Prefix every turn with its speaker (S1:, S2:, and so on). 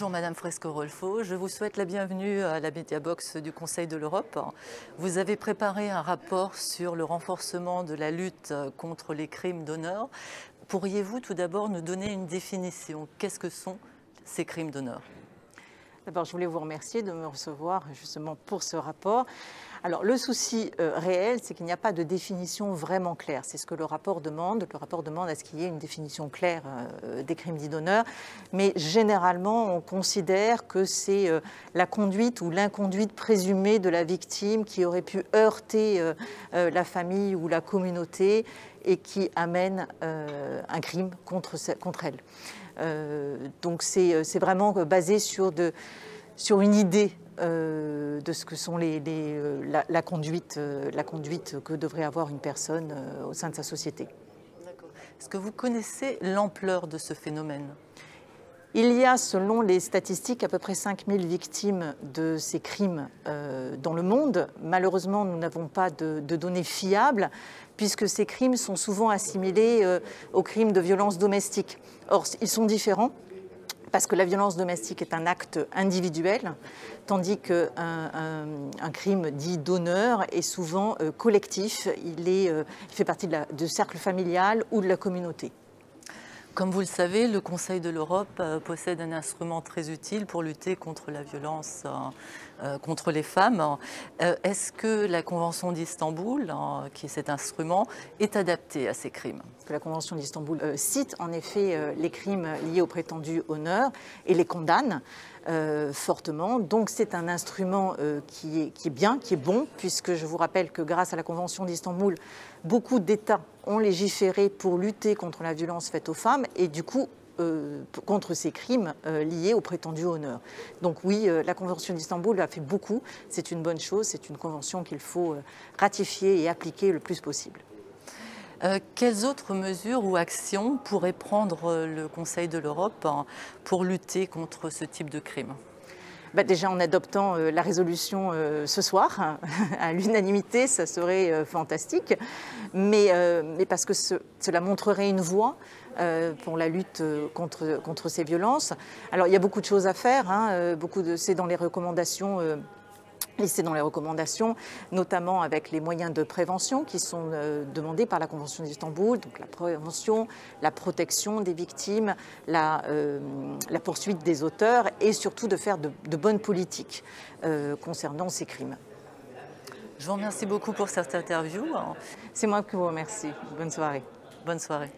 S1: Bonjour Madame Fresco-Rolfo, je vous souhaite la bienvenue à la Mediabox du Conseil de l'Europe. Vous avez préparé un rapport sur le renforcement de la lutte contre les crimes d'honneur. Pourriez-vous tout d'abord nous donner une définition? Qu'est-ce que sont ces crimes d'honneur?
S2: D'abord, je voulais vous remercier de me recevoir justement pour ce rapport. Alors, le souci réel, c'est qu'il n'y a pas de définition vraiment claire. C'est ce que le rapport demande. Le rapport demande à ce qu'il y ait une définition claire des crimes dits d'honneur. Mais généralement, on considère que c'est la conduite ou l'inconduite présumée de la victime qui aurait pu heurter la famille ou la communauté et qui amène un crime contre elle. Donc c'est vraiment basé sur une idée de ce que sont la conduite que devrait avoir une personne au sein de sa société.
S1: D'accord. Est-ce que vous connaissez l'ampleur de ce phénomène?
S2: Il y a, selon les statistiques, à peu près 5000 victimes de ces crimes dans le monde. Malheureusement, nous n'avons pas de données fiables, puisque ces crimes sont souvent assimilés aux crimes de violence domestique. Or, ils sont différents, parce que la violence domestique est un acte individuel, tandis qu'un crime dit d'honneur est souvent collectif. Il fait partie du cercle familial ou de la communauté.
S1: Comme vous le savez, le Conseil de l'Europe possède un instrument très utile pour lutter contre la violence contre les femmes. Est-ce que la Convention d'Istanbul, qui est cet instrument, est adaptée à ces crimes?
S2: La Convention d'Istanbul cite en effet les crimes liés au prétendu honneur et les condamne fortement. Donc c'est un instrument qui est bien, qui est bon, puisque je vous rappelle que grâce à la Convention d'Istanbul, beaucoup d'États ont légiféré pour lutter contre la violence faite aux femmes et du coup contre ces crimes liés au prétendu honneur. Donc oui, la Convention d'Istanbul a fait beaucoup, c'est une bonne chose, c'est une convention qu'il faut ratifier et appliquer le plus possible.
S1: Quelles autres mesures ou actions pourrait prendre le Conseil de l'Europe pour lutter contre ce type de crime?
S2: Déjà en adoptant la résolution ce soir, à l'unanimité, ça serait fantastique, mais parce que cela montrerait une voie pour la lutte contre ces violences. Alors il y a beaucoup de choses à faire, hein, c'est dans les recommandations. Listés dans les recommandations, notamment avec les moyens de prévention qui sont demandés par la Convention d'Istanbul, donc la prévention, la protection des victimes, la poursuite des auteurs et surtout de faire de bonnes politiques concernant ces crimes.
S1: Je vous remercie beaucoup pour cette interview.
S2: C'est moi qui vous remercie. Bonne soirée.
S1: Bonne soirée.